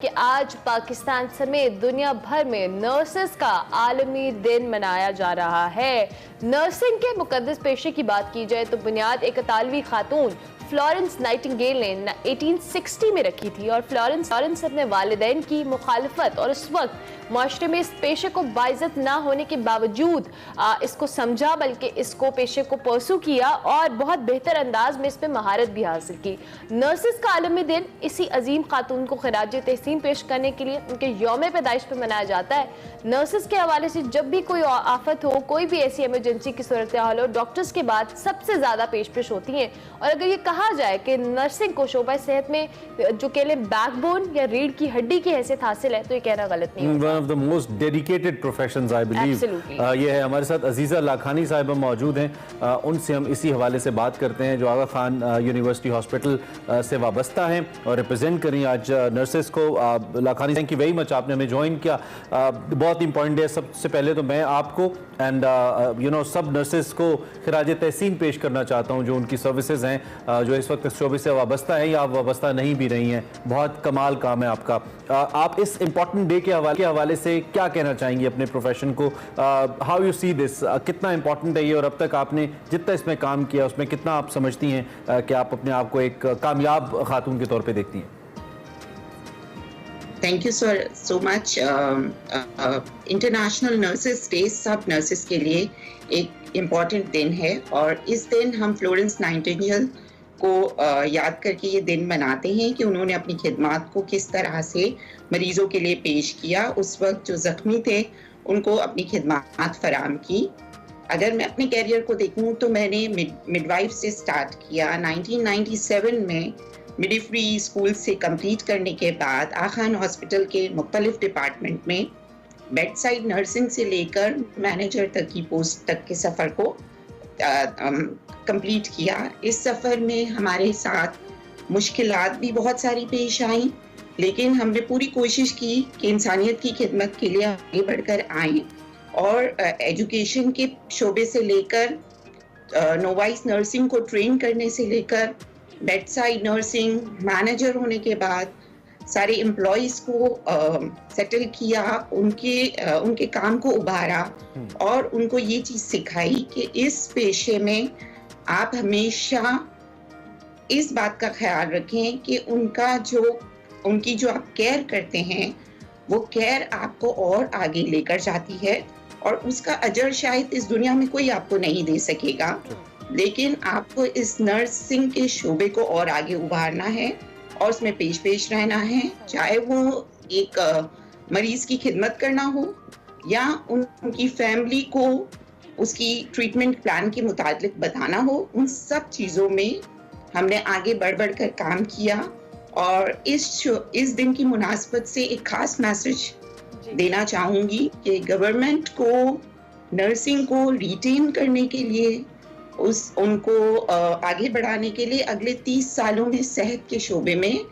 कि आज पाकिस्तान समेत दुनिया भर में नर्सेस का आलमी दिन मनाया जा रहा है। नर्सिंग के मुकद्दस पेशे की बात की जाए तो बुनियाद एक इतालवी खातून फ्लोरेंस नाइटिंगेल ने 1860 में रखी थी और फ्लोरेंस अपने वालिदैन की मुखालफत और उस वक्त माशरे में इस पेशे को बाइज्जत ना होने के बावजूद इसको समझा, बल्कि इसको पेशे को परसू किया और बहुत बेहतर अंदाज में इस पर महारत भी हासिल की। नर्सिस का आलमी दिन इसी अजीम खातून को खिराज तहसीन पेश करने के लिए उनके यौम पैदाइश पर मनाया जाता है। नर्सिस के हवाले से जब भी कोई आफत हो, कोई भी ऐसी इमरजेंसी की सूरत हाल हो, डॉक्टर्स के बाद सबसे ज्यादा पेश होती हैं। और अगर ये कहा जाए कि नर्सिंग को शोबा सेहत में जो कह लें बैकबोन या रीढ़ की हड्डी की हैसियत हासिल है, तो ये कहना गलत नहीं है। One of the most dedicated professions, I believe. ये है। हमारे साथ अजीजा लाखानी साहिबा मौजूद हैं, उनसे हम इसी हवाले से बात करते हैं, जो आगा खान यूनिवर्सिटी हॉस्पिटल से वाबस्ता हैं और रिप्रेजेंट करें आज नर्सेस को। Lakhani, thank you very much, आपने हमें ज्वाइन किया। बहुत इंपॉर्टेंट है। सबसे पहले तो मैं आपको एंड सब नर्सेस को खिराज तहसीन पेश करना चाहता हूँ, जो उनकी सर्विसेज हैं, जो इस वक्त शोबे से वाबस्ता हैं या वाबस्ता नहीं भी रही हैं। बहुत कमाल काम है आपका। आप इस इम्पॉर्टेंट डे के हवाले से क्या कहना चाहेंगी अपने प्रोफेशन को? हाउ यू सी दिस, कितना इंपॉर्टेंट है ये, और अब तक आपने जितना इसमें काम किया उसमें कितना आप समझती हैं कि आप अपने आप को एक कामयाब खातून के तौर पे देखती हैं? Thank you so much. International nurses day सब नर्सेस के लिए एक इम्पॉर्टेंट दिन है और इस दिन हम फ्लोरेंस नाइटिंगेल को याद करके ये दिन मनाते हैं कि उन्होंने अपनी खिदमात को किस तरह से मरीजों के लिए पेश किया। उस वक्त जो जख्मी थे उनको अपनी खिदमात फराम की। अगर मैं अपने कैरियर को देखूं तो मैंने मिडवाइफ से स्टार्ट किया। 1997 में मिडवाइफरी स्कूल से कंप्लीट करने के बाद आखान हॉस्पिटल के मुख्तलिफ डिपार्टमेंट में बेड साइड नर्सिंग से लेकर मैनेजर तक की पोस्ट तक के सफ़र को कंप्लीट किया। इस सफ़र में हमारे साथ मुश्किलात भी बहुत सारी पेश आई, लेकिन हमने पूरी कोशिश की कि इंसानियत की खिदमत के लिए आगे बढ़कर आएँ और एजुकेशन के शोबे से लेकर नोवाइस नर्सिंग को ट्रेन करने से लेकर बेड साइड नर्सिंग मैनेजर होने के बाद सारे एम्प्लॉइज़ को सेटल किया, उनके काम को उभारा और उनको ये चीज़ सिखाई कि इस पेशे में आप हमेशा इस बात का ख्याल रखें कि उनकी जो आप केयर करते हैं वो केयर आपको और आगे लेकर जाती है और उसका अजर शायद इस दुनिया में कोई आपको नहीं दे सकेगा, लेकिन आपको इस नर्सिंग के शोबे को और आगे उभारना है और उसमें पेश रहना है, चाहे वो एक मरीज की खिदमत करना हो या उनकी फैमिली को उसकी ट्रीटमेंट प्लान के मुताबिक बताना हो। उन सब चीज़ों में हमने आगे बढ़ कर काम किया और इस दिन की मुनासबत से एक खास मैसेज देना चाहूँगी कि गवर्नमेंट को नर्सिंग को रिटेन करने के लिए उनको आगे बढ़ाने के लिए अगले 30 सालों में सेहत के शोबे में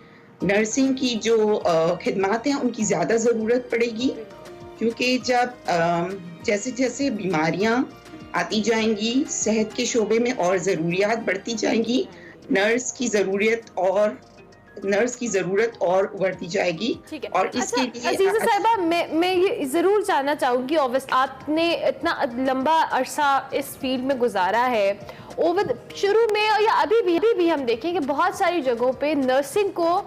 नर्सिंग की जो खिदमात हैं उनकी ज़्यादा ज़रूरत पड़ेगी, क्योंकि जब जैसे जैसे बीमारियां आती जाएंगी सेहत के शोबे में और ज़रूरियात बढ़ती जाएंगी, नर्स की ज़रूरत और बढ़ती जाएगी। और इसके लिए अजीजा साहिबा, मैं ये ज़रूर जानना चाहूँगी, आपने इतना लंबा अरसा इस फील्ड में गुजारा है, शुरू में या अभी भी हम देखें कि बहुत सारी जगहों पे नर्सिंग को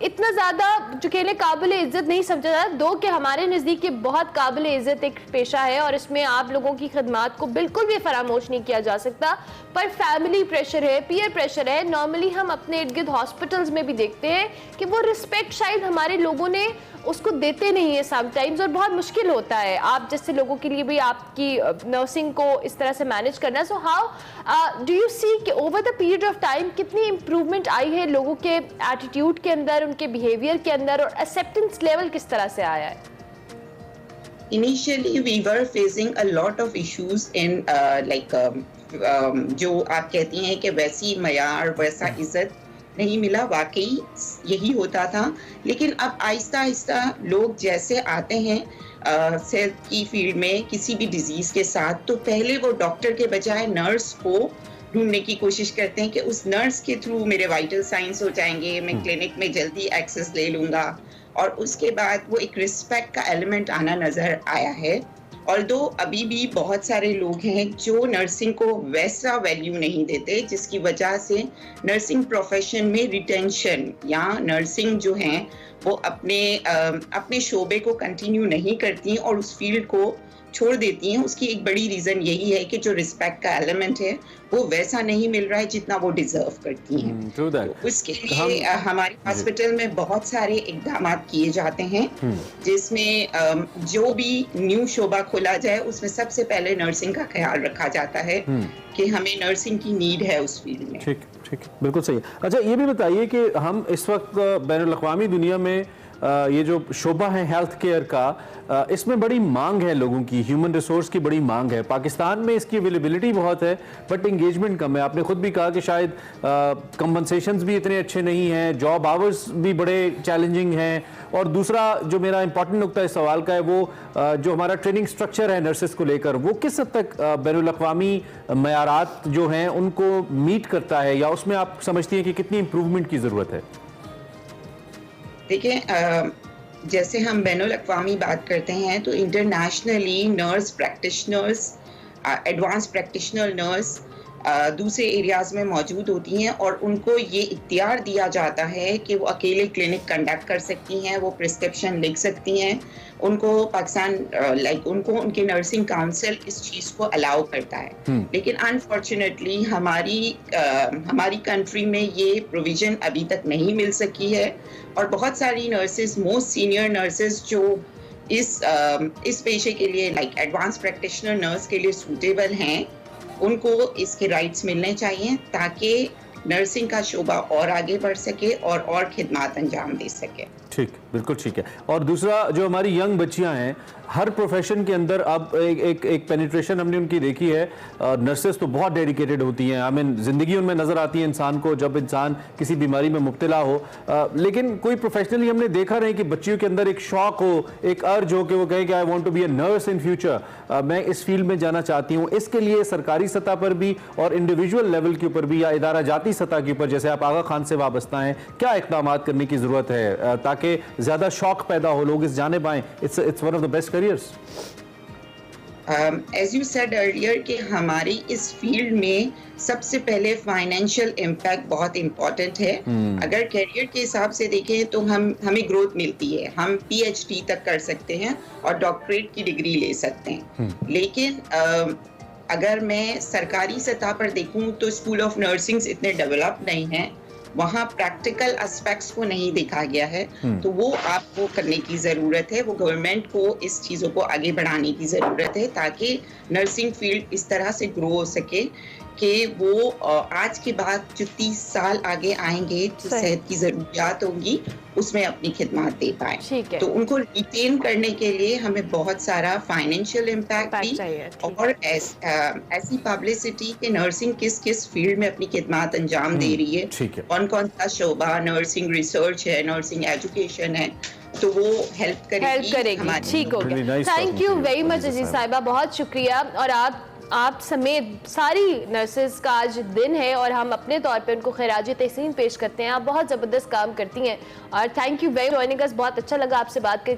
इतना ज़्यादा जो कह लें काबिल इज़्ज़त नहीं समझा जाता, दो कि हमारे नज़दीक ये बहुत काबिल इज़्ज़त एक पेशा है और इसमें आप लोगों की खदमात को बिल्कुल भी फरामोश नहीं किया जा सकता। पर फैमिली प्रेशर है, पीयर प्रेशर है, नॉर्मली हम अपने इर्द गिर्द हॉस्पिटल्स में भी देखते हैं कि वो रिस्पेक्ट शायद हमारे लोगों ने उसको देते नहीं है समटाइम्स, और बहुत मुश्किल होता है आप जैसे लोगों के लिए भी आपकी नर्सिंग को इस तरह से मैनेज करना। So how do you see कि over the period of time कितनी इम्प्रूवमेंट आई है लोगों के एटीट्यूड के अंदर, उनके बिहेवियर के अंदर, और एक्सेप्टेंस लेवल किस तरह से आया है? Initially we were facing a lot of issues in जो आप कहती हैं कि वैसी मयार वैसा इज्जत नहीं मिला, वाकई यही होता था। लेकिन अब आहिस्ता आहिस्ता लोग जैसे आते हैं सेहत की फील्ड में किसी भी डिजीज़ के साथ, तो पहले वो डॉक्टर के बजाय नर्स को ढूंढने की कोशिश करते हैं कि उस नर्स के थ्रू मेरे वाइटल साइंस हो जाएंगे, मैं क्लिनिक में जल्दी एक्सेस ले लूँगा। और उसके बाद वो एक रिस्पेक्ट का एलिमेंट आना नजर आया है। ऑल्दो अभी भी बहुत सारे लोग हैं जो नर्सिंग को वैसा वैल्यू नहीं देते, जिसकी वजह से नर्सिंग प्रोफेशन में रिटेंशन या नर्सिंग जो है वो अपने शोबे को कंटिन्यू नहीं करती और उस फील्ड को छोड़ देती हैं। उसकी एक बड़ी रीजन यही है कि जो रिस्पेक्ट का एलिमेंट है वो वैसा नहीं मिल रहा है जितना वो डिजर्व करती हैं। तो उसके लिए हमारे हॉस्पिटल में बहुत सारे इकदाम किए जाते हैं, जिसमें जो भी न्यू शोबा खोला जाए उसमें सबसे पहले नर्सिंग का ख्याल रखा जाता है कि हमें नर्सिंग की नीड है उस फील्ड में। ठीक ठीक, बिल्कुल सही। अच्छा, ये भी बताइए कि हम इस वक्त बैनुल-अक़वामी दुनिया में ये जो शोबा है हेल्थ केयर का, इसमें बड़ी मांग है, लोगों की ह्यूमन रिसोर्स की बड़ी मांग है। पाकिस्तान में इसकी अवेलेबिलिटी बहुत है बट इंगेजमेंट कम है। आपने खुद भी कहा कि शायद कंपनसेशंस भी इतने अच्छे नहीं हैं, जॉब आवर्स भी बड़े चैलेंजिंग हैं, और दूसरा जो मेरा इंपॉर्टेंट नुकता इस सवाल का है वो जो हमारा ट्रेनिंग स्ट्रक्चर है नर्सेस को लेकर, वो किस हद तक बैनुल-अक़वामी मयारात जो हैं उनको मीट करता है, या उसमें आप समझती हैं कि कितनी इंप्रूवमेंट की ज़रूरत है? देखिए, जैसे हम बैनुल-अक़वामी बात करते हैं तो internationally nurse practitioners, advance practitioner nurse दूसरे एरियाज में मौजूद होती हैं और उनको ये इख्तियार दिया जाता है कि वो अकेले क्लिनिक कंडक्ट कर सकती हैं, वो प्रिस्क्रिप्शन लिख सकती हैं। उनको पाकिस्तान उनको उनके नर्सिंग काउंसिल इस चीज़ को अलाउ करता है। लेकिन अनफॉर्चुनेटली हमारी कंट्री में ये प्रोविजन अभी तक नहीं मिल सकी है, और बहुत सारी नर्सेज, मोस्ट सीनियर नर्सेज जो इस पेशे के लिए एडवांस प्रैक्टिशनर नर्स के लिए सूटेबल हैं, उनको इसके राइट्स मिलने चाहिए ताकि नर्सिंग का शोबा और आगे बढ़ सके और खिदमत अंजाम दे सके। ठीक, बिल्कुल ठीक है। और दूसरा, जो हमारी यंग बच्चियां हैं, हर प्रोफेशन के अंदर अब एक पेनिट्रेशन हमने उनकी देखी है। नर्सेस तो बहुत डेडिकेटेड होती हैं, आई मीन ज़िंदगी उनमें नज़र आती है इंसान को जब इंसान किसी बीमारी में मुब्तला हो। लेकिन कोई प्रोफेशनली हमने देखा नहीं कि बच्चियों के अंदर एक शौक हो, एक अर्ज हो कि वो कहे कि I want to be a nurse in future, मैं इस फील्ड में जाना चाहती हूँ। इसके लिए सरकारी सतह पर भी और इंडिविजुअल लेवल के ऊपर भी या इदारा जाती सतह के ऊपर, जैसे आप आगा खान से वाबस्ता हैं, क्या इक़दाम करने की ज़रूरत है ताकि ज़्यादा शौक पैदा हो, लोग इस जानिब आएँ? It's one of the best careers. As you said earlier कि हमारी इस फील्ड में सबसे पहले फाइनेंशियल इम्पैक्ट बहुत इम्पोर्टेंट है। अगर करियर के हिसाब से देखें तो हमें ग्रोथ मिलती है, हम PhD तक कर सकते हैं और डॉक्टरेट की डिग्री ले सकते हैं। लेकिन अगर मैं सरकारी सतह पर देखूं तो स्कूल ऑफ नर्सिंग इतने डेवलप नहीं हैं, वहाँ प्रैक्टिकल एस्पेक्ट्स को नहीं देखा गया है। तो वो आपको करने की ज़रूरत है, वो गवर्नमेंट को इस चीज़ों को आगे बढ़ाने की ज़रूरत है ताकि नर्सिंग फील्ड इस तरह से ग्रो हो सके कि वो आज के बाद जो 30 साल आगे आएंगे, जो सेहत की ज़रूरियात होंगी उसमें अपनी खिदमत दे पाए। तो उनको रिटेन करने के लिए हमें बहुत सारा फाइनेंशियल इम्पैक्ट भी और ऐसी पब्लिसिटी कि नर्सिंग किस किस फील्ड में अपनी खिदमत अंजाम दे रही है, कौन कौन सा शोबा, नर्सिंग रिसर्च है, नर्सिंग एजुकेशन है, तो वो हेल्प करेगी। ठीक हो गया। थैंक यू वेरी मच अजीज साहिबा, बहुत शुक्रिया। और आप समेत सारी नर्सेज का आज दिन है और हम अपने तौर पे उनको खैराजी तहसीन पेश करते हैं। आप बहुत ज़बरदस्त काम करती हैं और thank you very much joining us. बहुत अच्छा लगा आपसे बात करके।